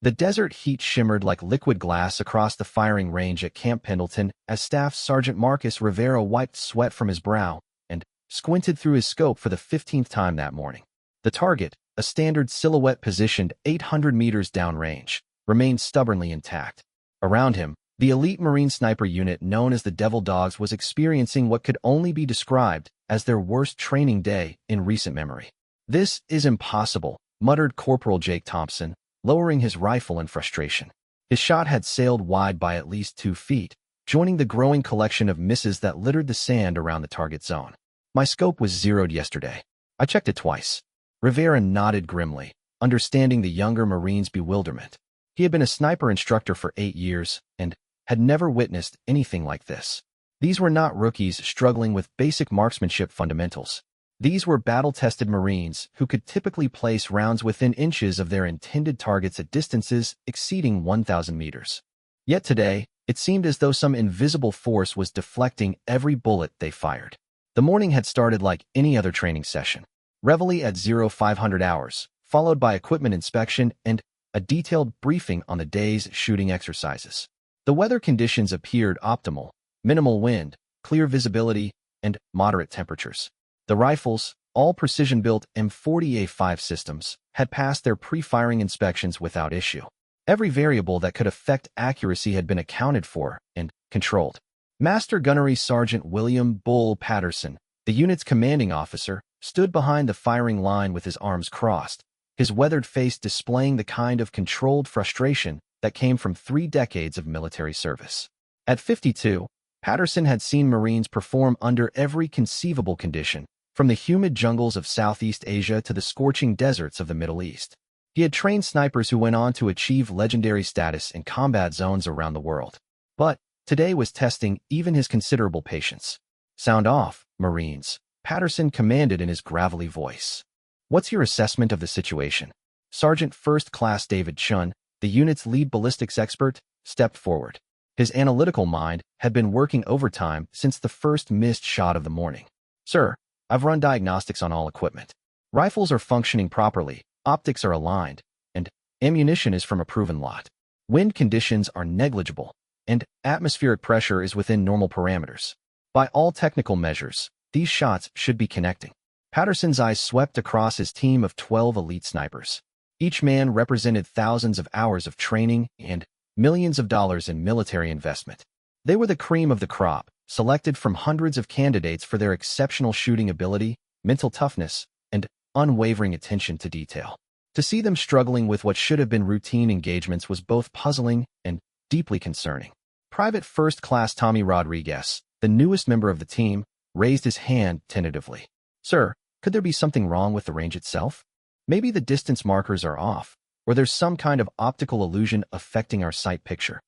The desert heat shimmered like liquid glass across the firing range at Camp Pendleton as Staff Sergeant Marcus Rivera wiped sweat from his brow and squinted through his scope for the 15th time that morning. The target, a standard silhouette positioned 800 meters downrange, remained stubbornly intact. Around him, the elite Marine sniper unit known as the Devil Dogs was experiencing what could only be described as their worst training day in recent memory. "This is impossible," muttered Corporal Jake Thompson, lowering his rifle in frustration. His shot had sailed wide by at least 2 feet, joining the growing collection of misses that littered the sand around the target zone. "My scope was zeroed yesterday. I checked it twice." Rivera nodded grimly, understanding the younger Marine's bewilderment. He had been a sniper instructor for 8 years and had never witnessed anything like this. These were not rookies struggling with basic marksmanship fundamentals. These were battle-tested Marines who could typically place rounds within inches of their intended targets at distances exceeding 1,000 meters. Yet today, it seemed as though some invisible force was deflecting every bullet they fired. The morning had started like any other training session. Reveille at 0500 hours, followed by equipment inspection and a detailed briefing on the day's shooting exercises. The weather conditions appeared optimal: minimal wind, clear visibility, and moderate temperatures. The rifles, all precision-built M40A5 systems, had passed their pre-firing inspections without issue. Every variable that could affect accuracy had been accounted for and controlled. Master Gunnery Sergeant William Bull Patterson, the unit's commanding officer, stood behind the firing line with his arms crossed, his weathered face displaying the kind of controlled frustration that came from 3 decades of military service. At 52, Patterson had seen Marines perform under every conceivable condition, from the humid jungles of Southeast Asia to the scorching deserts of the Middle East. He had trained snipers who went on to achieve legendary status in combat zones around the world. But today was testing even his considerable patience. "Sound off, Marines," Patterson commanded in his gravelly voice. "What's your assessment of the situation?" Sergeant First Class David Chun, the unit's lead ballistics expert, stepped forward. His analytical mind had been working overtime since the first missed shot of the morning. "Sir, I've run diagnostics on all equipment. Rifles are functioning properly, optics are aligned, and ammunition is from a proven lot. Wind conditions are negligible, and atmospheric pressure is within normal parameters. By all technical measures, these shots should be connecting." Patterson's eyes swept across his team of 12 elite snipers. Each man represented thousands of hours of training and millions of dollars in military investment. They were the cream of the crop, selected from hundreds of candidates for their exceptional shooting ability, mental toughness, and unwavering attention to detail. To see them struggling with what should have been routine engagements was both puzzling and deeply concerning. Private First Class Tommy Rodriguez, the newest member of the team, raised his hand tentatively. "Sir, could there be something wrong with the range itself? Maybe the distance markers are off, or there's some kind of optical illusion affecting our sight picture."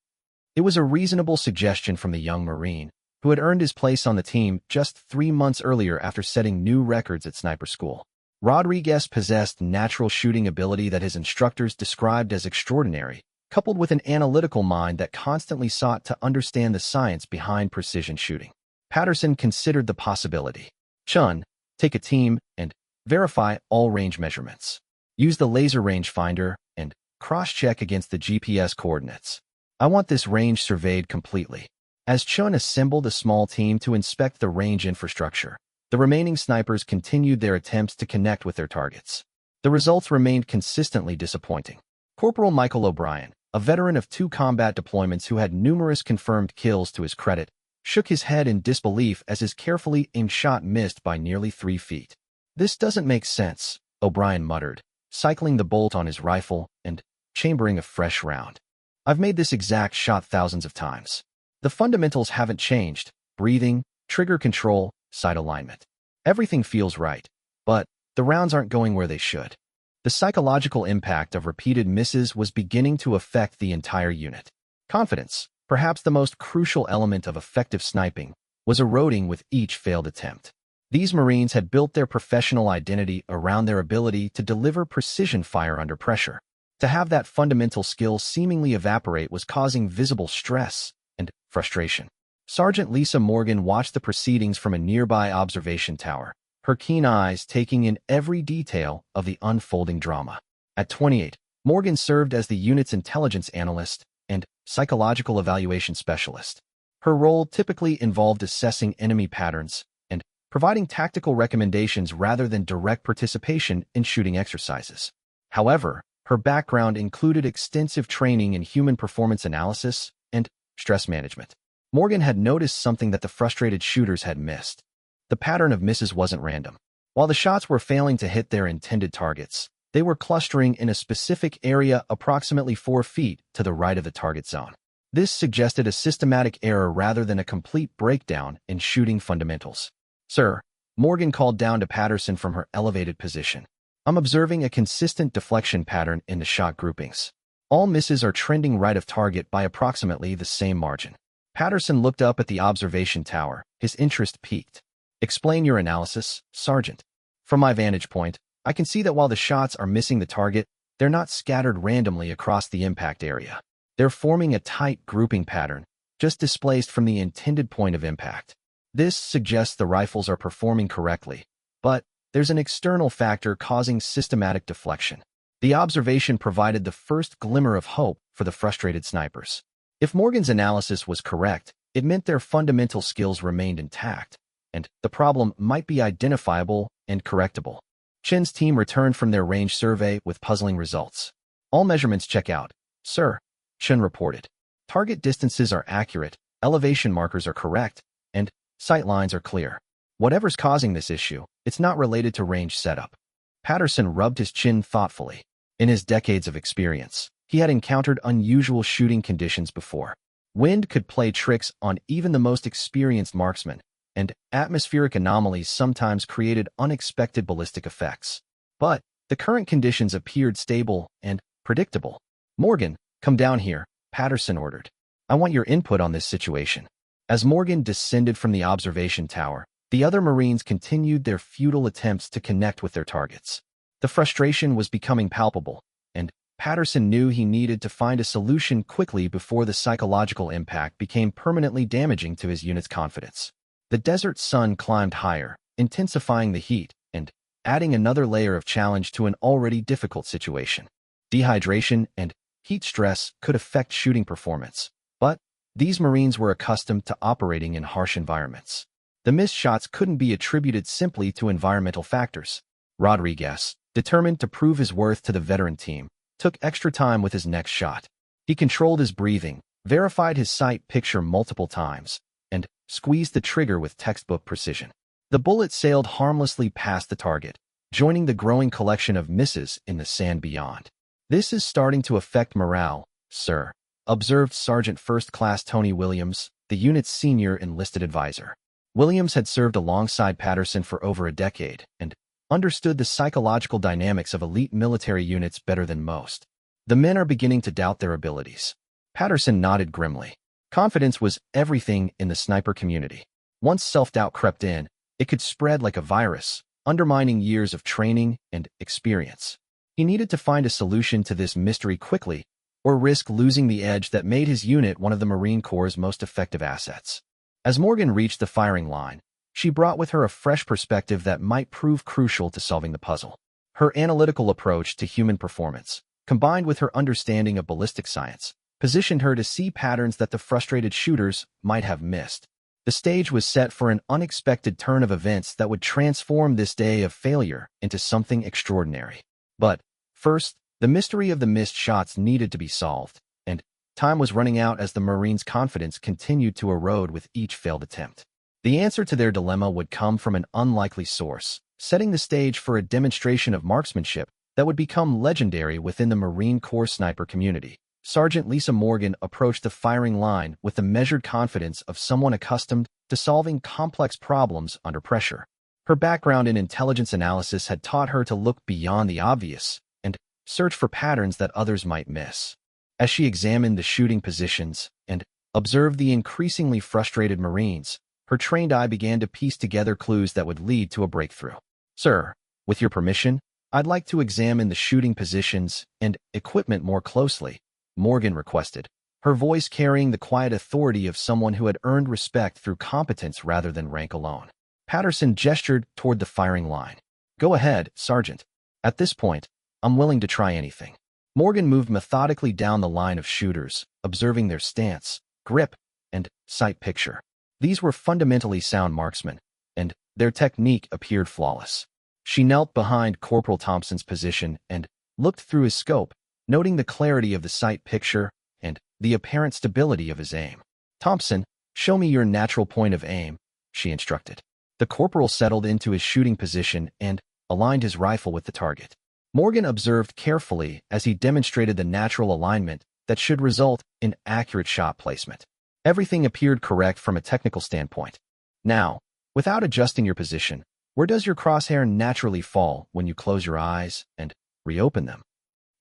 It was a reasonable suggestion from the young Marine, who had earned his place on the team just 3 months earlier after setting new records at sniper school. Rodriguez possessed natural shooting ability that his instructors described as extraordinary, coupled with an analytical mind that constantly sought to understand the science behind precision shooting. Patterson considered the possibility. "Chun, take a team and verify all range measurements. Use the laser rangefinder and cross-check against the GPS coordinates. I want this range surveyed completely." As Chun assembled a small team to inspect the range infrastructure, the remaining snipers continued their attempts to connect with their targets. The results remained consistently disappointing. Corporal Michael O'Brien, a veteran of 2 combat deployments who had numerous confirmed kills to his credit, shook his head in disbelief as his carefully aimed shot missed by nearly 3 feet. "This doesn't make sense," O'Brien muttered, cycling the bolt on his rifle and chambering a fresh round. "I've made this exact shot thousands of times. The fundamentals haven't changed: breathing, trigger control, sight alignment. Everything feels right, but the rounds aren't going where they should." The psychological impact of repeated misses was beginning to affect the entire unit. Confidence, perhaps the most crucial element of effective sniping, was eroding with each failed attempt. These Marines had built their professional identity around their ability to deliver precision fire under pressure. To have that fundamental skill seemingly evaporate was causing visible stress and frustration. Sergeant Lisa Morgan watched the proceedings from a nearby observation tower, her keen eyes taking in every detail of the unfolding drama. At 28, Morgan served as the unit's intelligence analyst and psychological evaluation specialist. Her role typically involved assessing enemy patterns and providing tactical recommendations rather than direct participation in shooting exercises. However, her background included extensive training in human performance analysis and stress management. Morgan had noticed something that the frustrated shooters had missed. The pattern of misses wasn't random. While the shots were failing to hit their intended targets, they were clustering in a specific area approximately 4 feet to the right of the target zone. This suggested a systematic error rather than a complete breakdown in shooting fundamentals. "Sir," Morgan called down to Patterson from her elevated position. "I'm observing a consistent deflection pattern in the shot groupings. All misses are trending right of target by approximately the same margin." Patterson looked up at the observation tower, his interest piqued. "Explain your analysis, Sergeant." "From my vantage point, I can see that while the shots are missing the target, they're not scattered randomly across the impact area. They're forming a tight grouping pattern, just displaced from the intended point of impact. This suggests the rifles are performing correctly, but there's an external factor causing systematic deflection." The observation provided the first glimmer of hope for the frustrated snipers. If Morgan's analysis was correct, it meant their fundamental skills remained intact, and the problem might be identifiable and correctable. Chen's team returned from their range survey with puzzling results. "All measurements check out, sir," Chen reported. "Target distances are accurate, elevation markers are correct, and sight lines are clear. Whatever's causing this issue, it's not related to range setup." Patterson rubbed his chin thoughtfully. In his decades of experience, he had encountered unusual shooting conditions before. Wind could play tricks on even the most experienced marksmen, and atmospheric anomalies sometimes created unexpected ballistic effects. But the current conditions appeared stable and predictable. "Morgan, come down here," Patterson ordered. "I want your input on this situation." As Morgan descended from the observation tower, the other Marines continued their futile attempts to connect with their targets. The frustration was becoming palpable, and Patterson knew he needed to find a solution quickly before the psychological impact became permanently damaging to his unit's confidence. The desert sun climbed higher, intensifying the heat and adding another layer of challenge to an already difficult situation. Dehydration and heat stress could affect shooting performance, but these Marines were accustomed to operating in harsh environments. The missed shots couldn't be attributed simply to environmental factors. Rodriguez, determined to prove his worth to the veteran team, took extra time with his next shot. He controlled his breathing, verified his sight picture multiple times, and squeezed the trigger with textbook precision. The bullet sailed harmlessly past the target, joining the growing collection of misses in the sand beyond. "This is starting to affect morale, sir," observed Sergeant First Class Tony Williams, the unit's senior enlisted advisor. Williams had served alongside Patterson for over a decade and understood the psychological dynamics of elite military units better than most. "The men are beginning to doubt their abilities." Patterson nodded grimly. Confidence was everything in the sniper community. Once self-doubt crept in, it could spread like a virus, undermining years of training and experience. He needed to find a solution to this mystery quickly, or risk losing the edge that made his unit one of the Marine Corps' most effective assets. As Morgan reached the firing line, she brought with her a fresh perspective that might prove crucial to solving the puzzle. Her analytical approach to human performance, combined with her understanding of ballistic science, positioned her to see patterns that the frustrated shooters might have missed. The stage was set for an unexpected turn of events that would transform this day of failure into something extraordinary. But first, the mystery of the missed shots needed to be solved, and time was running out as the Marines' confidence continued to erode with each failed attempt. The answer to their dilemma would come from an unlikely source, setting the stage for a demonstration of marksmanship that would become legendary within the Marine Corps sniper community. Sergeant Lisa Morgan approached the firing line with the measured confidence of someone accustomed to solving complex problems under pressure. Her background in intelligence analysis had taught her to look beyond the obvious and search for patterns that others might miss. As she examined the shooting positions and observed the increasingly frustrated Marines, her trained eye began to piece together clues that would lead to a breakthrough. "Sir, with your permission, I'd like to examine the shooting positions and equipment more closely," Morgan requested, her voice carrying the quiet authority of someone who had earned respect through competence rather than rank alone. Patterson gestured toward the firing line. "Go ahead, Sergeant. At this point, I'm willing to try anything." Morgan moved methodically down the line of shooters, observing their stance, grip, and sight picture. These were fundamentally sound marksmen, and their technique appeared flawless. She knelt behind Corporal Thompson's position and looked through his scope, noting the clarity of the sight picture and the apparent stability of his aim. "Thompson, show me your natural point of aim," she instructed. The corporal settled into his shooting position and aligned his rifle with the target. Morgan observed carefully as he demonstrated the natural alignment that should result in accurate shot placement. Everything appeared correct from a technical standpoint. "Now, without adjusting your position, where does your crosshair naturally fall when you close your eyes and reopen them?"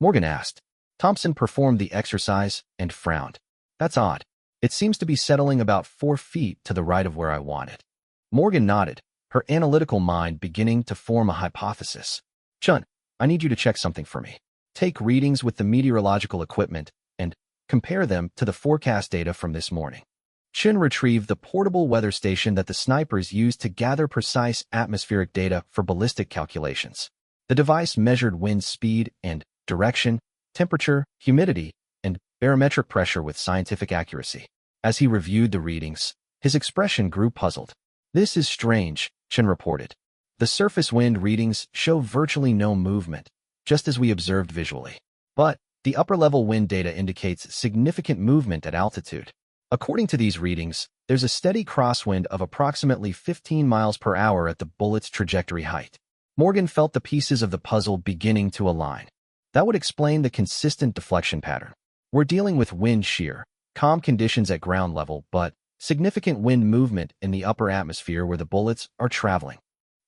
Morgan asked. Thompson performed the exercise and frowned. "That's odd. It seems to be settling about 4 feet to the right of where I want it." Morgan nodded, her analytical mind beginning to form a hypothesis. "Chun, I need you to check something for me. Take readings with the meteorological equipment and compare them to the forecast data from this morning." Chun retrieved the portable weather station that the snipers used to gather precise atmospheric data for ballistic calculations. The device measured wind speed and direction, temperature, humidity, and barometric pressure with scientific accuracy. As he reviewed the readings, his expression grew puzzled. "This is strange," Chun reported. "The surface wind readings show virtually no movement, just as we observed visually. But the upper-level wind data indicates significant movement at altitude. According to these readings, there's a steady crosswind of approximately 15 miles per hour at the bullet's trajectory height." Morgan felt the pieces of the puzzle beginning to align. That would explain the consistent deflection pattern. We're dealing with wind shear, calm conditions at ground level, but significant wind movement in the upper atmosphere where the bullets are traveling.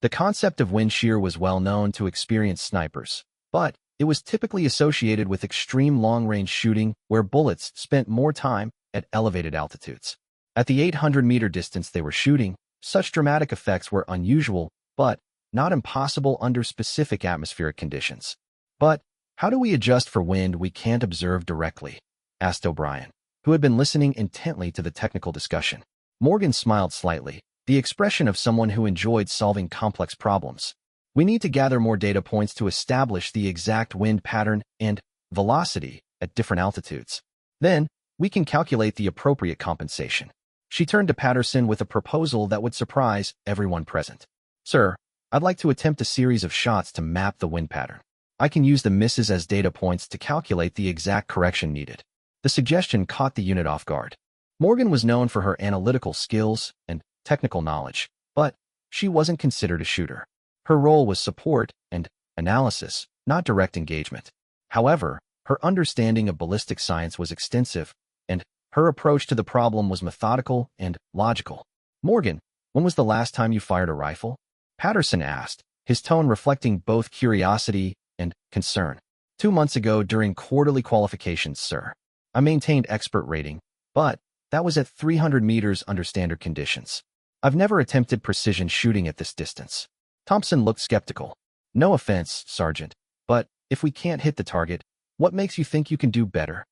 The concept of wind shear was well known to experienced snipers, but it was typically associated with extreme long-range shooting where bullets spent more time at elevated altitudes. At the 800-meter distance they were shooting, such dramatic effects were unusual, but not impossible under specific atmospheric conditions. "But how do we adjust for wind we can't observe directly?" asked O'Brien, who had been listening intently to the technical discussion. Morgan smiled slightly, the expression of someone who enjoyed solving complex problems. "We need to gather more data points to establish the exact wind pattern and velocity at different altitudes. Then, we can calculate the appropriate compensation." She turned to Patterson with a proposal that would surprise everyone present. "Sir, I'd like to attempt a series of shots to map the wind pattern. I can use the misses as data points to calculate the exact correction needed." The suggestion caught the unit off guard. Morgan was known for her analytical skills and technical knowledge, but she wasn't considered a shooter. Her role was support and analysis, not direct engagement. However, her understanding of ballistic science was extensive, and her approach to the problem was methodical and logical. "Morgan, when was the last time you fired a rifle?" Patterson asked, his tone reflecting both curiosity and concern. 2 months ago during quarterly qualifications, sir. I maintained expert rating, but that was at 300 meters under standard conditions. I've never attempted precision shooting at this distance." Thompson looked skeptical. "No offense, Sergeant, but if we can't hit the target, what makes you think you can do better?"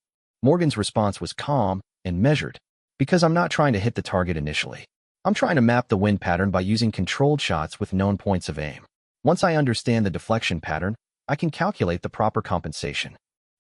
Morgan's response was calm and measured. "Because I'm not trying to hit the target initially. I'm trying to map the wind pattern by using controlled shots with known points of aim. Once I understand the deflection pattern, I can calculate the proper compensation."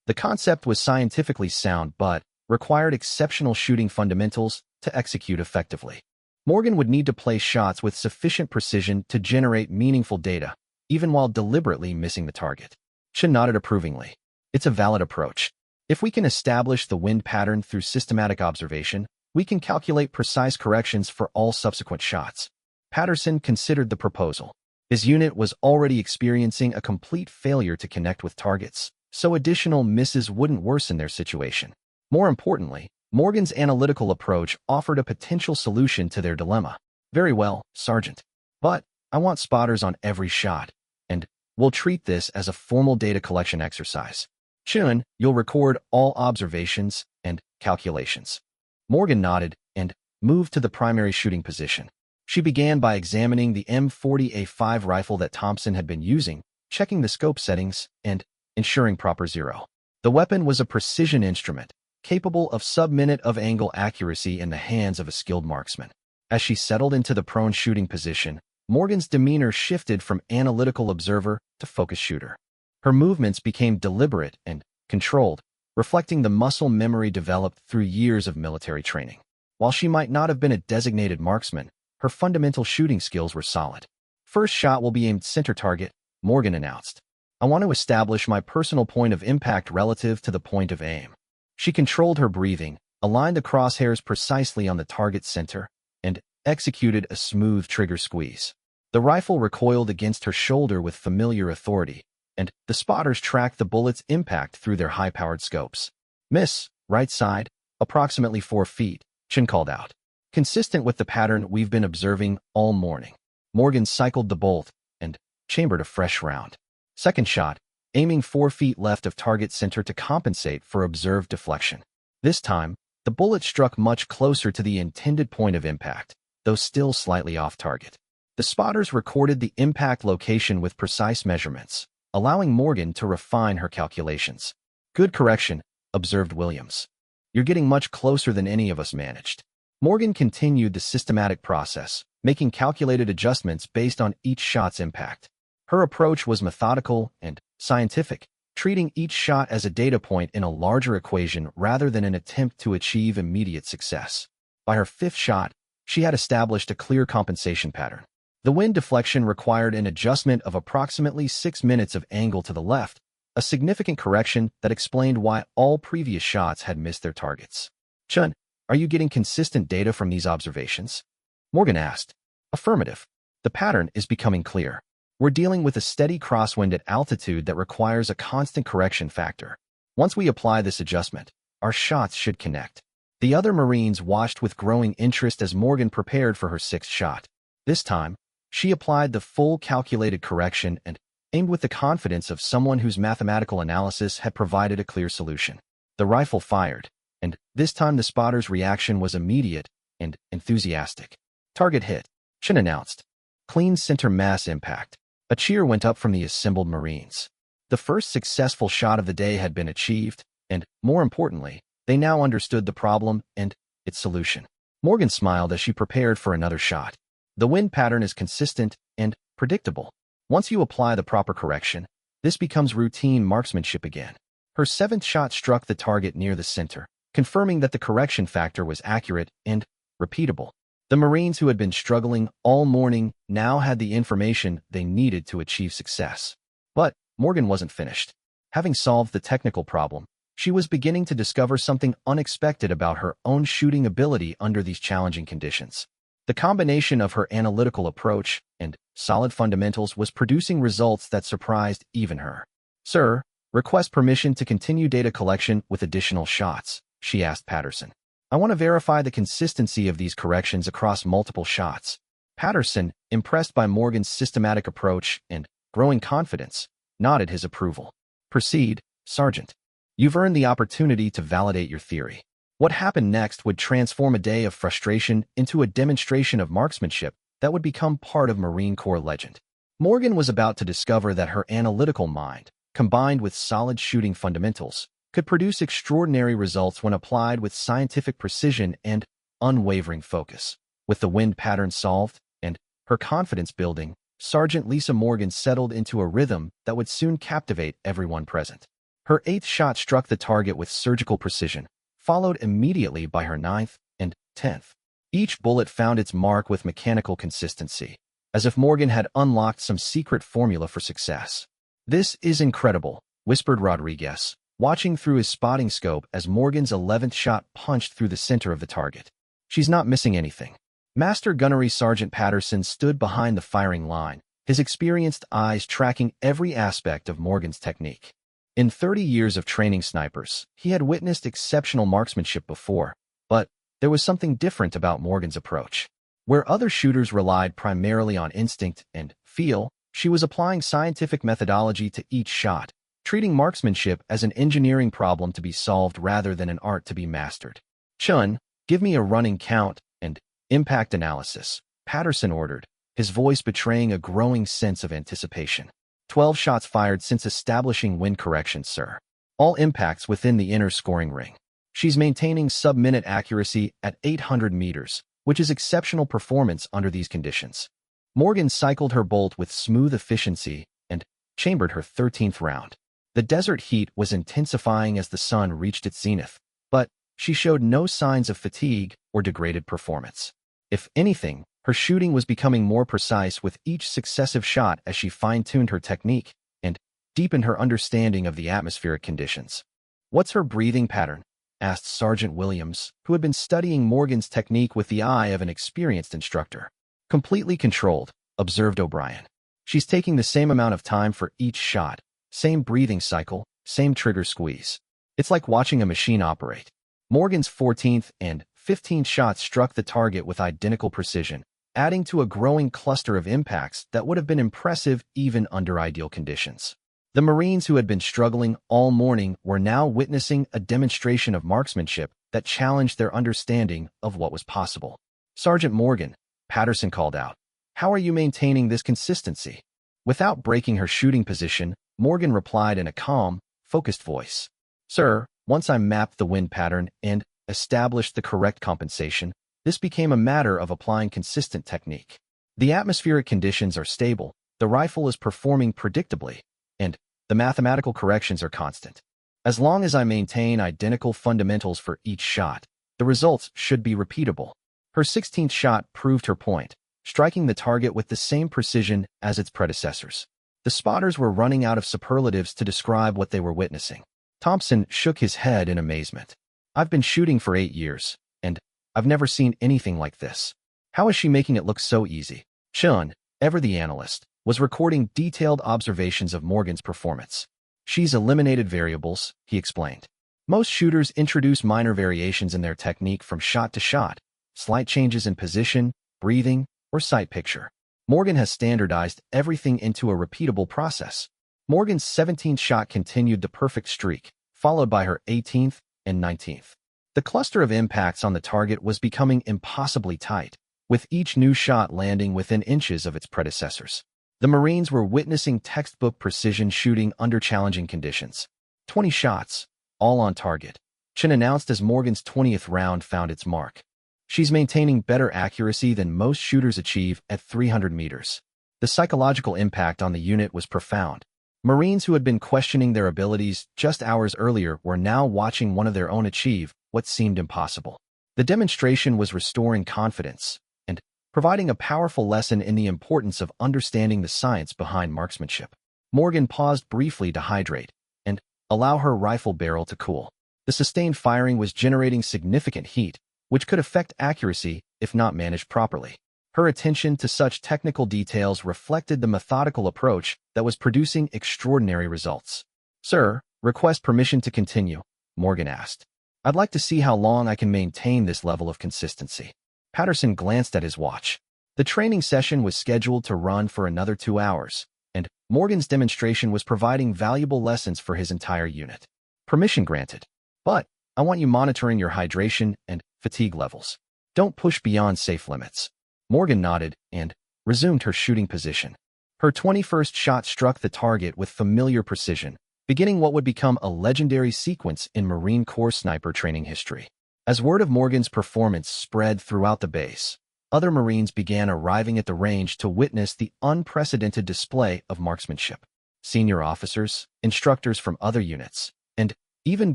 The concept was scientifically sound but required exceptional shooting fundamentals to execute effectively. Morgan would need to place shots with sufficient precision to generate meaningful data, even while deliberately missing the target. Chun nodded approvingly. "It's a valid approach. If we can establish the wind pattern through systematic observation, we can calculate precise corrections for all subsequent shots." Patterson considered the proposal. His unit was already experiencing a complete failure to connect with targets, so additional misses wouldn't worsen their situation. More importantly, Morgan's analytical approach offered a potential solution to their dilemma. "Very well, Sergeant. But I want spotters on every shot, and we'll treat this as a formal data collection exercise. Chun, you'll record all observations and calculations." Morgan nodded and moved to the primary shooting position. She began by examining the M40A5 rifle that Thompson had been using, checking the scope settings, and ensuring proper zero. The weapon was a precision instrument, capable of sub-minute of angle accuracy in the hands of a skilled marksman. As she settled into the prone shooting position, Morgan's demeanor shifted from analytical observer to focused shooter. Her movements became deliberate and controlled, reflecting the muscle memory developed through years of military training. While she might not have been a designated marksman, her fundamental shooting skills were solid. First shot will be aimed center target, Morgan announced. I want to establish my personal point of impact relative to the point of aim. She controlled her breathing, aligned the crosshairs precisely on the target center, and executed a smooth trigger squeeze. The rifle recoiled against her shoulder with familiar authority, and the spotters tracked the bullet's impact through their high-powered scopes. Miss, right side, approximately 4 feet, Chen called out. Consistent with the pattern we've been observing all morning. Morgan cycled the bolt and chambered a fresh round. Second shot, aiming 4 feet left of target center to compensate for observed deflection. This time, the bullet struck much closer to the intended point of impact, though still slightly off target. The spotters recorded the impact location with precise measurements, allowing Morgan to refine her calculations. Good correction, observed Williams. You're getting much closer than any of us managed. Morgan continued the systematic process, making calculated adjustments based on each shot's impact. Her approach was methodical and scientific, treating each shot as a data point in a larger equation rather than an attempt to achieve immediate success. By her 5th shot, she had established a clear compensation pattern. The wind deflection required an adjustment of approximately 6 minutes of angle to the left, a significant correction that explained why all previous shots had missed their targets. Chen, are you getting consistent data from these observations? Morgan asked. Affirmative. The pattern is becoming clear. We're dealing with a steady crosswind at altitude that requires a constant correction factor. Once we apply this adjustment, our shots should connect. The other Marines watched with growing interest as Morgan prepared for her 6th shot. This time, she applied the full calculated correction and aimed with the confidence of someone whose mathematical analysis had provided a clear solution. The rifle fired, and this time the spotter's reaction was immediate and enthusiastic. Target hit, Chen announced. Clean center mass impact. A cheer went up from the assembled Marines. The first successful shot of the day had been achieved, and, more importantly, they now understood the problem and its solution. Morgan smiled as she prepared for another shot. The wind pattern is consistent and predictable. Once you apply the proper correction, this becomes routine marksmanship again. Her 7th shot struck the target near the center, confirming that the correction factor was accurate and repeatable. The Marines who had been struggling all morning now had the information they needed to achieve success. But Morgan wasn't finished. Having solved the technical problem, she was beginning to discover something unexpected about her own shooting ability under these challenging conditions. The combination of her analytical approach and solid fundamentals was producing results that surprised even her. Sir, request permission to continue data collection with additional shots, she asked Patterson. I want to verify the consistency of these corrections across multiple shots. Patterson, impressed by Morgan's systematic approach and growing confidence, nodded his approval. Proceed, Sergeant. You've earned the opportunity to validate your theory. What happened next would transform a day of frustration into a demonstration of marksmanship that would become part of Marine Corps legend. Morgan was about to discover that her analytical mind, combined with solid shooting fundamentals, could produce extraordinary results when applied with scientific precision and unwavering focus. With the wind pattern solved and her confidence building, Sergeant Lisa Morgan settled into a rhythm that would soon captivate everyone present. Her 8th shot struck the target with surgical precision, followed immediately by her 9th and 10th. Each bullet found its mark with mechanical consistency, as if Morgan had unlocked some secret formula for success. This is incredible, whispered Rodriguez, watching through his spotting scope as Morgan's 11th shot punched through the center of the target. She's not missing anything. Master Gunnery Sergeant Patterson stood behind the firing line, his experienced eyes tracking every aspect of Morgan's technique. In 30 years of training snipers, he had witnessed exceptional marksmanship before, but there was something different about Morgan's approach. Where other shooters relied primarily on instinct and feel, she was applying scientific methodology to each shot, treating marksmanship as an engineering problem to be solved rather than an art to be mastered. Chun, give me a running count and impact analysis, Patterson ordered, his voice betraying a growing sense of anticipation. 12 shots fired since establishing wind correction, sir. All impacts within the inner scoring ring. She's maintaining sub-minute accuracy at 800 meters, which is exceptional performance under these conditions. Morgan cycled her bolt with smooth efficiency and chambered her 13th round. The desert heat was intensifying as the sun reached its zenith, but she showed no signs of fatigue or degraded performance. If anything, her shooting was becoming more precise with each successive shot as she fine-tuned her technique and deepened her understanding of the atmospheric conditions. "What's her breathing pattern?" asked Sergeant Williams, who had been studying Morgan's technique with the eye of an experienced instructor. "Completely controlled," observed O'Brien. "She's taking the same amount of time for each shot, same breathing cycle, same trigger squeeze. It's like watching a machine operate." Morgan's 14th and 15th shots struck the target with identical precision, adding to a growing cluster of impacts that would have been impressive even under ideal conditions. The Marines who had been struggling all morning were now witnessing a demonstration of marksmanship that challenged their understanding of what was possible. "Sergeant Morgan," Patterson called out, "how are you maintaining this consistency?" Without breaking her shooting position, Morgan replied in a calm, focused voice. "Sir, once I mapped the wind pattern and established the correct compensation, this became a matter of applying consistent technique. The atmospheric conditions are stable, the rifle is performing predictably, and the mathematical corrections are constant. As long as I maintain identical fundamentals for each shot, the results should be repeatable." Her 16th shot proved her point, striking the target with the same precision as its predecessors. The spotters were running out of superlatives to describe what they were witnessing. Thompson shook his head in amazement. "I've been shooting for 8 years, and I've never seen anything like this. How is she making it look so easy?" Chun, ever the analyst, was recording detailed observations of Morgan's performance. "She's eliminated variables," he explained. "Most shooters introduce minor variations in their technique from shot to shot, slight changes in position, breathing, or sight picture. Morgan has standardized everything into a repeatable process." Morgan's 17th shot continued the perfect streak, followed by her 18th and 19th. The cluster of impacts on the target was becoming impossibly tight, with each new shot landing within inches of its predecessors. The Marines were witnessing textbook precision shooting under challenging conditions. 20 shots, all on target, Chin announced as Morgan's 20th round found its mark. "She's maintaining better accuracy than most shooters achieve at 300 meters. The psychological impact on the unit was profound. Marines who had been questioning their abilities just hours earlier were now watching one of their own achieve what seemed impossible. The demonstration was restoring confidence and providing a powerful lesson in the importance of understanding the science behind marksmanship. Morgan paused briefly to hydrate and allow her rifle barrel to cool. The sustained firing was generating significant heat, which could affect accuracy if not managed properly. Her attention to such technical details reflected the methodical approach that was producing extraordinary results. "Sir, request permission to continue," Morgan asked. "I'd like to see how long I can maintain this level of consistency." Patterson glanced at his watch. The training session was scheduled to run for another 2 hours, and Morgan's demonstration was providing valuable lessons for his entire unit. "Permission granted. But I want you monitoring your hydration and fatigue levels. Don't push beyond safe limits." Morgan nodded and resumed her shooting position. Her 21st shot struck the target with familiar precision, beginning what would become a legendary sequence in Marine Corps sniper training history. As word of Morgan's performance spread throughout the base, other Marines began arriving at the range to witness the unprecedented display of marksmanship. Senior officers, instructors from other units, and even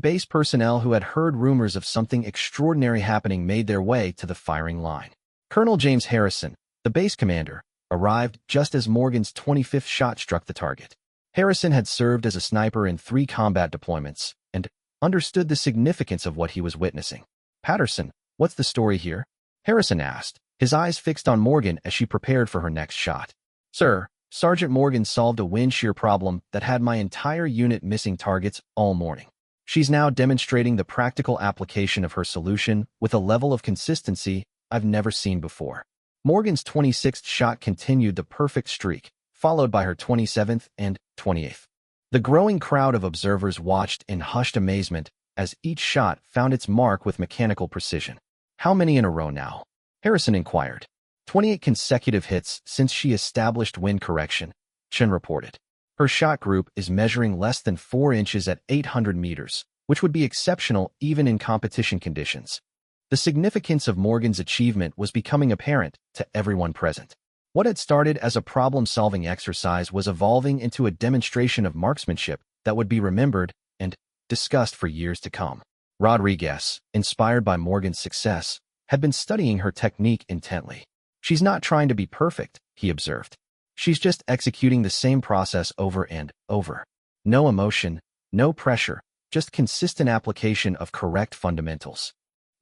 base personnel who had heard rumors of something extraordinary happening made their way to the firing line. Colonel James Harrison, the base commander, arrived just as Morgan's 25th shot struck the target. Harrison had served as a sniper in 3 combat deployments and understood the significance of what he was witnessing. "Patterson, what's the story here?" Harrison asked, his eyes fixed on Morgan as she prepared for her next shot. "Sir, Sergeant Morgan solved a wind shear problem that had my entire unit missing targets all morning. She's now demonstrating the practical application of her solution with a level of consistency I've never seen before." Morgan's 26th shot continued the perfect streak, followed by her 27th and 28th. The growing crowd of observers watched in hushed amazement as each shot found its mark with mechanical precision. "How many in a row now?" Harrison inquired. 28 consecutive hits since she established wind correction," Chen reported. "Her shot group is measuring less than 4 inches at 800 meters, which would be exceptional even in competition conditions." The significance of Morgan's achievement was becoming apparent to everyone present. What had started as a problem-solving exercise was evolving into a demonstration of marksmanship that would be remembered and discussed for years to come. Rodriguez, inspired by Morgan's success, had been studying her technique intently. "She's not trying to be perfect," he observed. "She's just executing the same process over and over. No emotion, no pressure, just consistent application of correct fundamentals."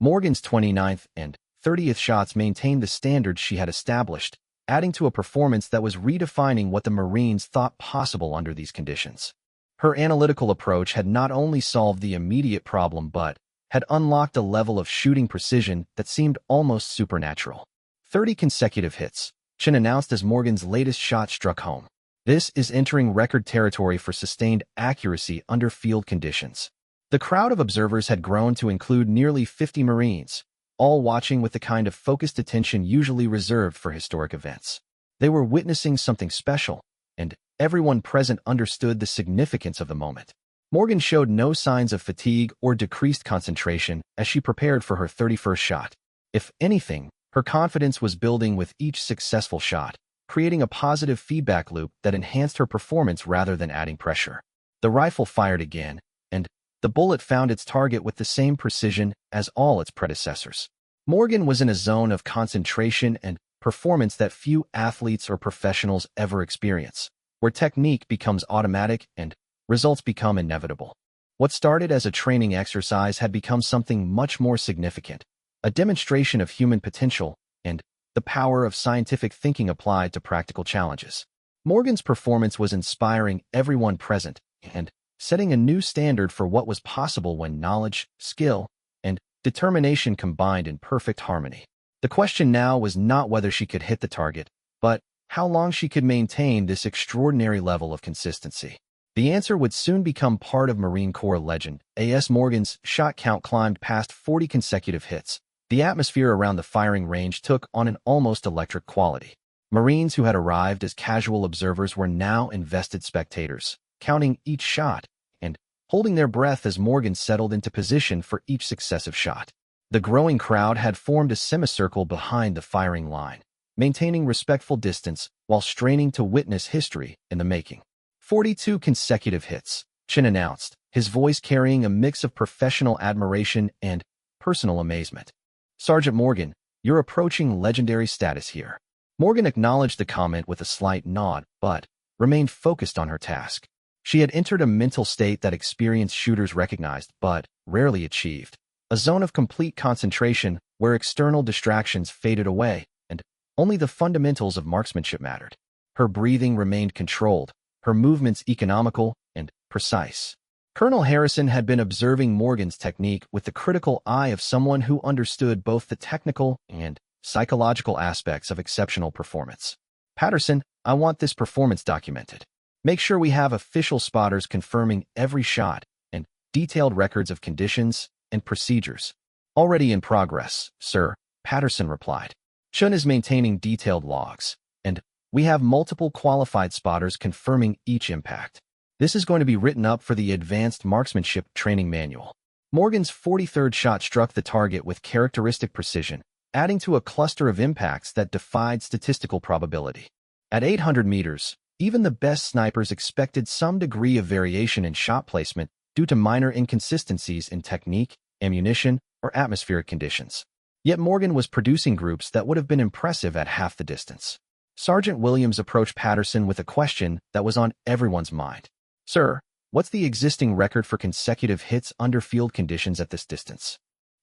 Morgan's 29th and 30th shots maintained the standards she had established, adding to a performance that was redefining what the Marines thought possible under these conditions. Her analytical approach had not only solved the immediate problem but had unlocked a level of shooting precision that seemed almost supernatural. 30 consecutive hits, Chen announced as Morgan's latest shot struck home. This is entering record territory for sustained accuracy under field conditions. The crowd of observers had grown to include nearly 50 Marines, all watching with the kind of focused attention usually reserved for historic events. They were witnessing something special, and everyone present understood the significance of the moment. Morgan showed no signs of fatigue or decreased concentration as she prepared for her 31st shot. If anything, her confidence was building with each successful shot, creating a positive feedback loop that enhanced her performance rather than adding pressure. The rifle fired again, and the bullet found its target with the same precision as all its predecessors. Morgan was in a zone of concentration and performance that few athletes or professionals ever experience, where technique becomes automatic and results become inevitable. What started as a training exercise had become something much more significant, a demonstration of human potential and the power of scientific thinking applied to practical challenges. Morgan's performance was inspiring everyone present and setting a new standard for what was possible when knowledge, skill, and determination combined in perfect harmony. The question now was not whether she could hit the target, but how long she could maintain this extraordinary level of consistency. The answer would soon become part of Marine Corps legend. A.S. Morgan's shot count climbed past 40 consecutive hits. The atmosphere around the firing range took on an almost electric quality. Marines who had arrived as casual observers were now invested spectators, counting each shot and holding their breath as Morgan settled into position for each successive shot. The growing crowd had formed a semicircle behind the firing line, maintaining respectful distance while straining to witness history in the making. 42 consecutive hits, Chen announced, his voice carrying a mix of professional admiration and personal amazement. "Sergeant Morgan, you're approaching legendary status here." Morgan acknowledged the comment with a slight nod, but remained focused on her task. She had entered a mental state that experienced shooters recognized but rarely achieved, a zone of complete concentration where external distractions faded away and only the fundamentals of marksmanship mattered. Her breathing remained controlled, her movements economical and precise. Colonel Harrison had been observing Morgan's technique with the critical eye of someone who understood both the technical and psychological aspects of exceptional performance. "Patterson, I want this performance documented. Make sure we have official spotters confirming every shot and detailed records of conditions and procedures." "Already in progress, sir," Patterson replied. "Chun is maintaining detailed logs, and we have multiple qualified spotters confirming each impact. This is going to be written up for the Advanced Marksmanship Training Manual." Morgan's 43rd shot struck the target with characteristic precision, adding to a cluster of impacts that defied statistical probability. At 800 meters, even the best snipers expected some degree of variation in shot placement due to minor inconsistencies in technique, ammunition, or atmospheric conditions. Yet Morgan was producing groups that would have been impressive at half the distance. Sergeant Williams approached Patterson with a question that was on everyone's mind. "Sir, what's the existing record for consecutive hits under field conditions at this distance?"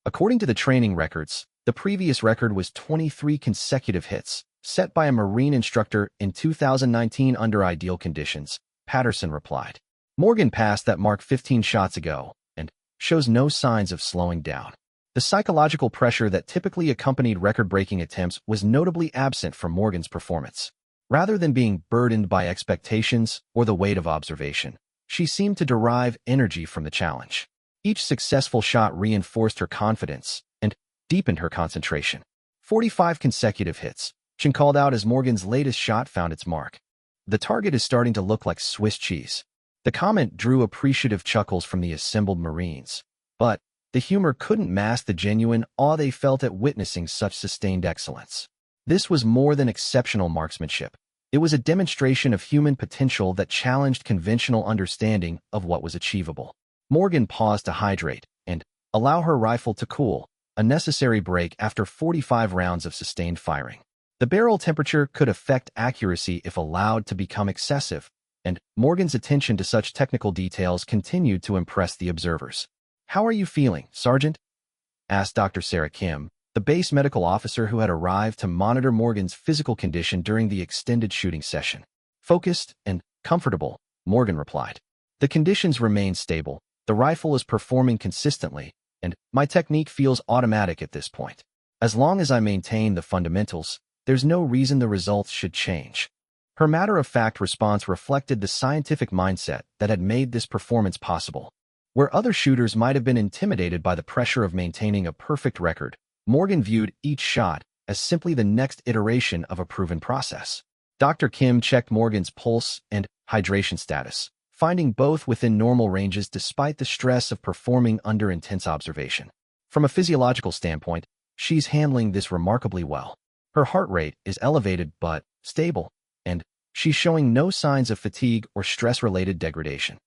According to the training records, the previous record was 23 consecutive hits, set by a Marine instructor in 2019 under ideal conditions, Patterson replied. Morgan passed that mark 15 shots ago and shows no signs of slowing down. The psychological pressure that typically accompanied record-breaking attempts was notably absent from Morgan's performance. Rather than being burdened by expectations or the weight of observation, she seemed to derive energy from the challenge. Each successful shot reinforced her confidence and deepened her concentration. 45 consecutive hits, Chen called out as Morgan's latest shot found its mark. "The target is starting to look like Swiss cheese." The comment drew appreciative chuckles from the assembled Marines, but the humor couldn't mask the genuine awe they felt at witnessing such sustained excellence. This was more than exceptional marksmanship. It was a demonstration of human potential that challenged conventional understanding of what was achievable. Morgan paused to hydrate and allow her rifle to cool, a necessary break after 45 rounds of sustained firing. The barrel temperature could affect accuracy if allowed to become excessive, and Morgan's attention to such technical details continued to impress the observers. "How are you feeling, Sergeant?" asked Dr. Sarah Kim, the base medical officer who had arrived to monitor Morgan's physical condition during the extended shooting session. "Focused and comfortable," Morgan replied. "The conditions remain stable, the rifle is performing consistently, and my technique feels automatic at this point. As long as I maintain the fundamentals, there's no reason the results should change." Her matter-of-fact response reflected the scientific mindset that had made this performance possible. Where other shooters might have been intimidated by the pressure of maintaining a perfect record, Morgan viewed each shot as simply the next iteration of a proven process. Dr. Kim checked Morgan's pulse and hydration status, finding both within normal ranges despite the stress of performing under intense observation. From a physiological standpoint, she's handling this remarkably well. Her heart rate is elevated but stable, and she's showing no signs of fatigue or stress-related degradation.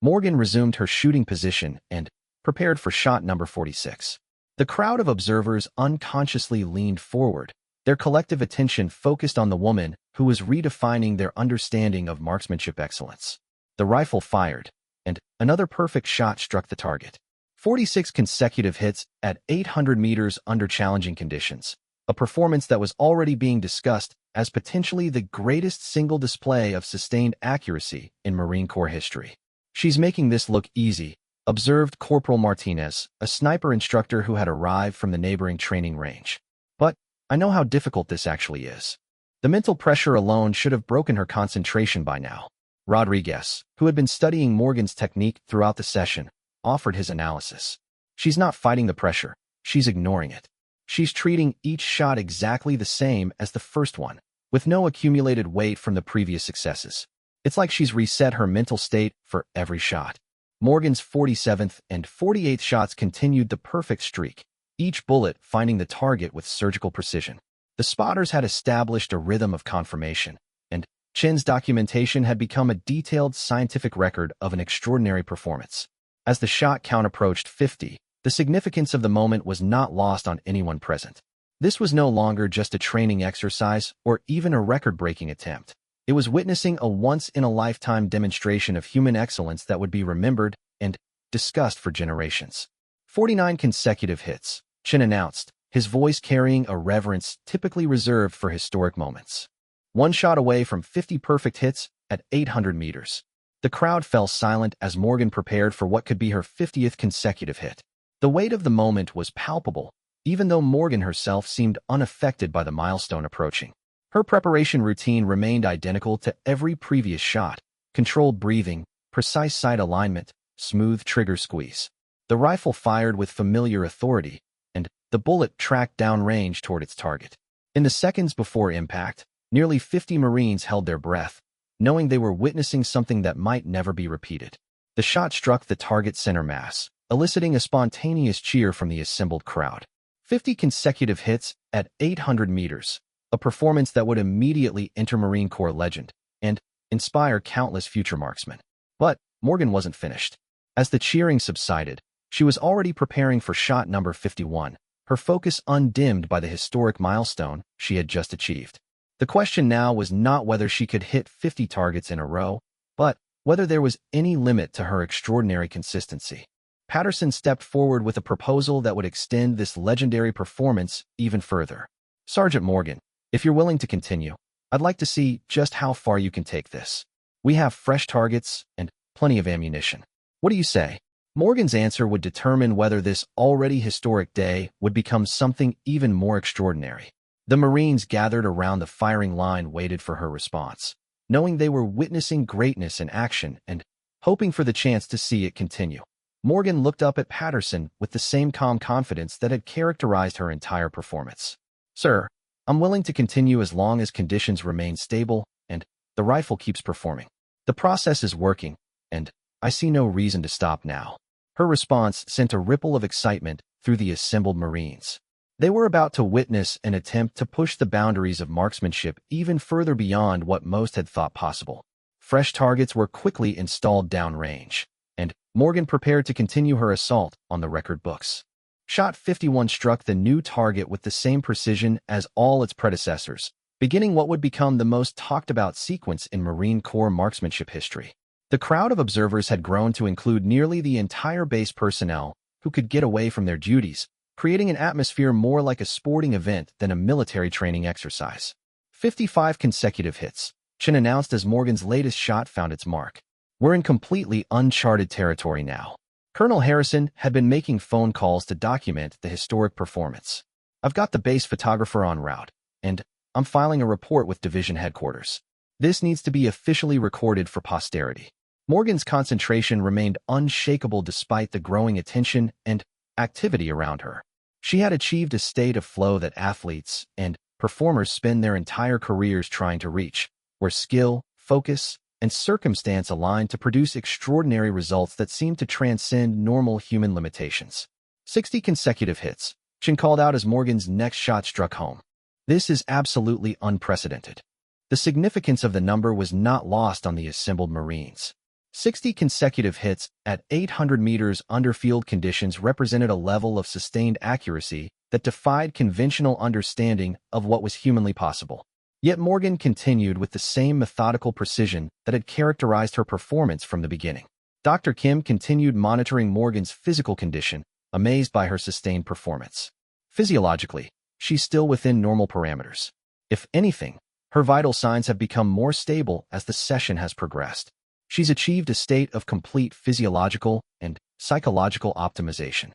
Morgan resumed her shooting position and prepared for shot number 46. The crowd of observers unconsciously leaned forward, their collective attention focused on the woman who was redefining their understanding of marksmanship excellence. The rifle fired, and another perfect shot struck the target. 46 consecutive hits at 800 meters under challenging conditions, a performance that was already being discussed as potentially the greatest single display of sustained accuracy in Marine Corps history. "She's making this look easy," observed Corporal Martinez, a sniper instructor who had arrived from the neighboring training range. "But I know how difficult this actually is. The mental pressure alone should have broken her concentration by now." Rodriguez, who had been studying Morgan's technique throughout the session, offered his analysis. "She's not fighting the pressure, she's ignoring it. She's treating each shot exactly the same as the first one, with no accumulated weight from the previous successes. It's like she's reset her mental state for every shot." Morgan's 47th and 48th shots continued the perfect streak, each bullet finding the target with surgical precision. The spotters had established a rhythm of confirmation, and Chen's documentation had become a detailed scientific record of an extraordinary performance. As the shot count approached 50, the significance of the moment was not lost on anyone present. This was no longer just a training exercise or even a record-breaking attempt. It was witnessing a once-in-a-lifetime demonstration of human excellence that would be remembered and discussed for generations. 49 consecutive hits, Chen announced, his voice carrying a reverence typically reserved for historic moments. One shot away from 50 perfect hits at 800 meters. The crowd fell silent as Morgan prepared for what could be her 50th consecutive hit. The weight of the moment was palpable, even though Morgan herself seemed unaffected by the milestone approaching. Her preparation routine remained identical to every previous shot: controlled breathing, precise sight alignment, smooth trigger squeeze. The rifle fired with familiar authority, and the bullet tracked downrange toward its target. In the seconds before impact, nearly 50 Marines held their breath, knowing they were witnessing something that might never be repeated. The shot struck the target center mass, eliciting a spontaneous cheer from the assembled crowd. 50 consecutive hits at 800 meters. A performance that would immediately enter Marine Corps legend and inspire countless future marksmen. But Morgan wasn't finished. As the cheering subsided, she was already preparing for shot number 51, her focus undimmed by the historic milestone she had just achieved. The question now was not whether she could hit 50 targets in a row, but whether there was any limit to her extraordinary consistency. Patterson stepped forward with a proposal that would extend this legendary performance even further. "Sergeant Morgan, if you're willing to continue, I'd like to see just how far you can take this. We have fresh targets and plenty of ammunition. What do you say?" Morgan's answer would determine whether this already historic day would become something even more extraordinary. The Marines gathered around the firing line waited for her response, knowing they were witnessing greatness in action and hoping for the chance to see it continue. Morgan looked up at Patterson with the same calm confidence that had characterized her entire performance. "Sir, I'm willing to continue as long as conditions remain stable and the rifle keeps performing. The process is working, and I see no reason to stop now." Her response sent a ripple of excitement through the assembled Marines. They were about to witness an attempt to push the boundaries of marksmanship even further beyond what most had thought possible. Fresh targets were quickly installed downrange, and Morgan prepared to continue her assault on the record books. Shot 51 struck the new target with the same precision as all its predecessors, beginning what would become the most talked-about sequence in Marine Corps marksmanship history. The crowd of observers had grown to include nearly the entire base personnel who could get away from their duties, creating an atmosphere more like a sporting event than a military training exercise. 55 consecutive hits, Chin announced as Morgan's latest shot found its mark. We're in completely uncharted territory now. Colonel Harrison had been making phone calls to document the historic performance. I've got the base photographer en route, and I'm filing a report with division headquarters. This needs to be officially recorded for posterity. Morgan's concentration remained unshakable despite the growing attention and activity around her. She had achieved a state of flow that athletes and performers spend their entire careers trying to reach, where skill, focus, and circumstance align to produce extraordinary results that seem to transcend normal human limitations. 60 consecutive hits, Chin called out as Morgan's next shot struck home. This is absolutely unprecedented. The significance of the number was not lost on the assembled Marines. 60 consecutive hits at 800 meters under field conditions represented a level of sustained accuracy that defied conventional understanding of what was humanly possible. Yet Morgan continued with the same methodical precision that had characterized her performance from the beginning. Dr. Kim continued monitoring Morgan's physical condition, amazed by her sustained performance. Physiologically, she's still within normal parameters. If anything, her vital signs have become more stable as the session has progressed. She's achieved a state of complete physiological and psychological optimization.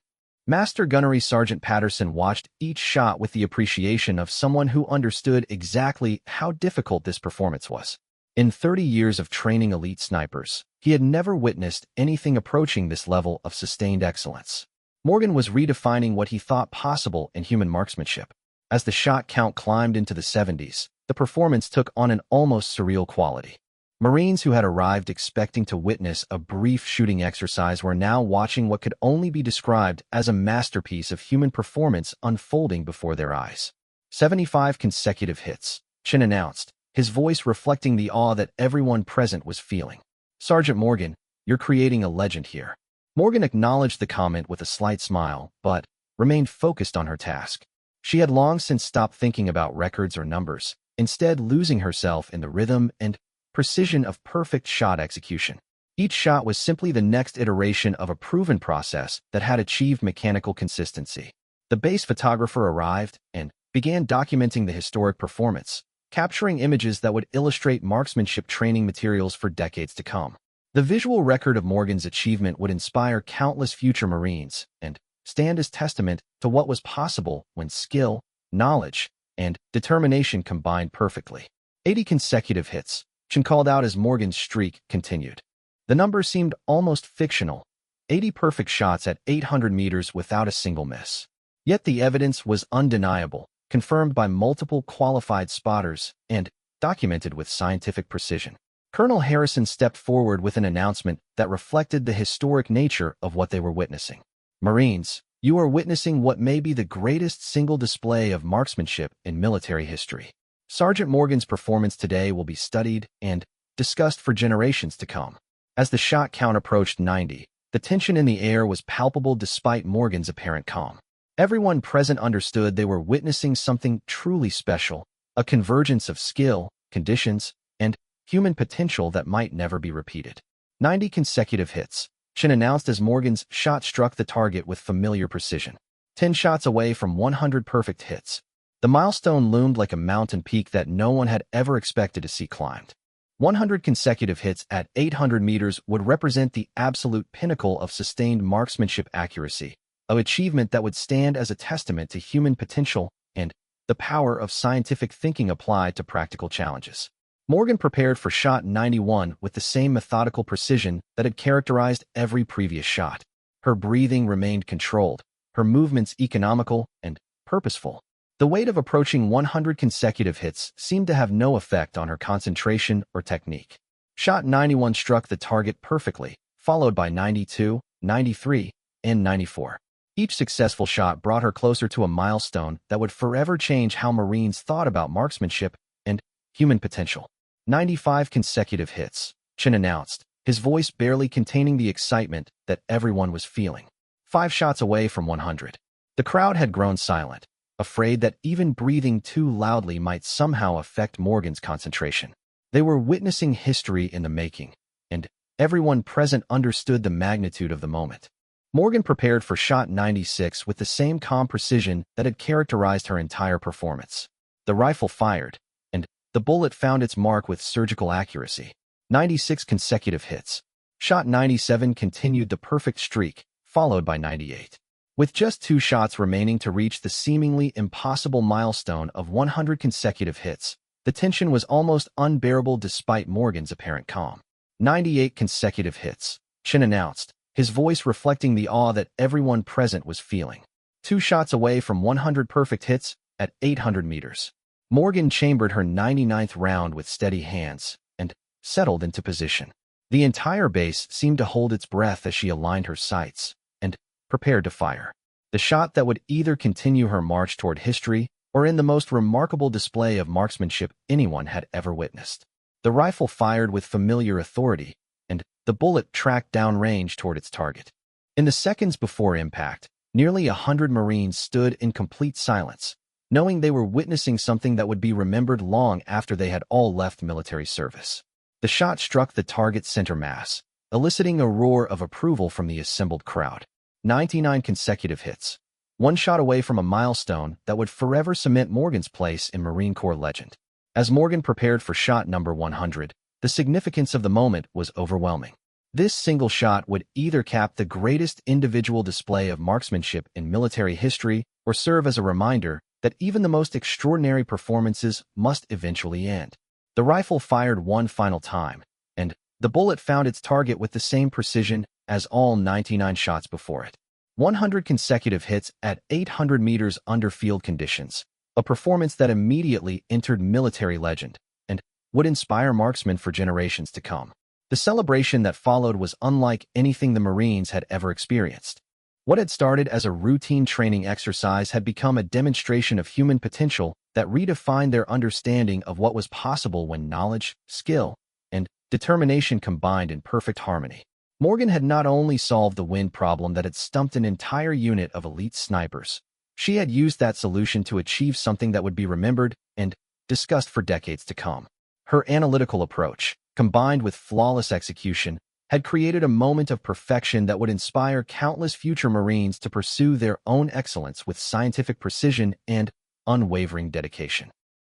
Master Gunnery Sergeant Patterson watched each shot with the appreciation of someone who understood exactly how difficult this performance was. In 30 years of training elite snipers, he had never witnessed anything approaching this level of sustained excellence. Morgan was redefining what he thought possible in human marksmanship. As the shot count climbed into the 70s, the performance took on an almost surreal quality. Marines who had arrived expecting to witness a brief shooting exercise were now watching what could only be described as a masterpiece of human performance unfolding before their eyes. 75 consecutive hits, Chin announced, his voice reflecting the awe that everyone present was feeling. Sergeant Morgan, you're creating a legend here. Morgan acknowledged the comment with a slight smile, but remained focused on her task. She had long since stopped thinking about records or numbers, instead losing herself in the rhythm and precision of perfect shot execution. Each shot was simply the next iteration of a proven process that had achieved mechanical consistency. The base photographer arrived and began documenting the historic performance, capturing images that would illustrate marksmanship training materials for decades to come. The visual record of Morgan's achievement would inspire countless future Marines and stand as testament to what was possible when skill, knowledge, and determination combined perfectly. 80 consecutive hits, Chin called out as Morgan's streak continued. The number seemed almost fictional, 80 perfect shots at 800 meters without a single miss. Yet the evidence was undeniable, confirmed by multiple qualified spotters and documented with scientific precision. Colonel Harrison stepped forward with an announcement that reflected the historic nature of what they were witnessing. Marines, you are witnessing what may be the greatest single display of marksmanship in military history. Sergeant Morgan's performance today will be studied and discussed for generations to come. As the shot count approached 90, the tension in the air was palpable despite Morgan's apparent calm. Everyone present understood they were witnessing something truly special, a convergence of skill, conditions, and human potential that might never be repeated. 90 consecutive hits, Chin announced as Morgan's shot struck the target with familiar precision. 10 shots away from 100 perfect hits. The milestone loomed like a mountain peak that no one had ever expected to see climbed. 100 consecutive hits at 800 meters would represent the absolute pinnacle of sustained marksmanship accuracy, an achievement that would stand as a testament to human potential and the power of scientific thinking applied to practical challenges. Morgan prepared for shot 91 with the same methodical precision that had characterized every previous shot. Her breathing remained controlled, her movements economical and purposeful. The weight of approaching 100 consecutive hits seemed to have no effect on her concentration or technique. Shot 91 struck the target perfectly, followed by 92, 93, and 94. Each successful shot brought her closer to a milestone that would forever change how Marines thought about marksmanship and human potential. 95 consecutive hits, Chen announced, his voice barely containing the excitement that everyone was feeling. 5 shots away from 100. The crowd had grown silent, afraid that even breathing too loudly might somehow affect Morgan's concentration. They were witnessing history in the making, and everyone present understood the magnitude of the moment. Morgan prepared for shot 96 with the same calm precision that had characterized her entire performance. The rifle fired, and the bullet found its mark with surgical accuracy. 96 consecutive hits. Shot 97 continued the perfect streak, followed by 98. With just 2 shots remaining to reach the seemingly impossible milestone of 100 consecutive hits, the tension was almost unbearable despite Morgan's apparent calm. 98 consecutive hits, Chen announced, his voice reflecting the awe that everyone present was feeling. 2 shots away from 100 perfect hits at 800 meters. Morgan chambered her 99th round with steady hands and settled into position. The entire base seemed to hold its breath as she aligned her sights and prepared to fire. The shot that would either continue her march toward history or end the most remarkable display of marksmanship anyone had ever witnessed. The rifle fired with familiar authority, and the bullet tracked downrange toward its target. In the seconds before impact, nearly 100 Marines stood in complete silence, knowing they were witnessing something that would be remembered long after they had all left military service. The shot struck the target's center mass, eliciting a roar of approval from the assembled crowd. 99 consecutive hits. 1 shot away from a milestone that would forever cement Morgan's place in Marine Corps legend. As Morgan prepared for shot number 100, the significance of the moment was overwhelming. This single shot would either cap the greatest individual display of marksmanship in military history or serve as a reminder that even the most extraordinary performances must eventually end. The rifle fired one final time, and the bullet found its target with the same precision as all 99 shots before it. 100 consecutive hits at 800 meters under field conditions, a performance that immediately entered military legend and would inspire marksmen for generations to come. The celebration that followed was unlike anything the Marines had ever experienced. What had started as a routine training exercise had become a demonstration of human potential that redefined their understanding of what was possible when knowledge, skill, and determination combined in perfect harmony. Morgan had not only solved the wind problem that had stumped an entire unit of elite snipers, she had used that solution to achieve something that would be remembered and discussed for decades to come. Her analytical approach, combined with flawless execution, had created a moment of perfection that would inspire countless future Marines to pursue their own excellence with scientific precision and unwavering dedication.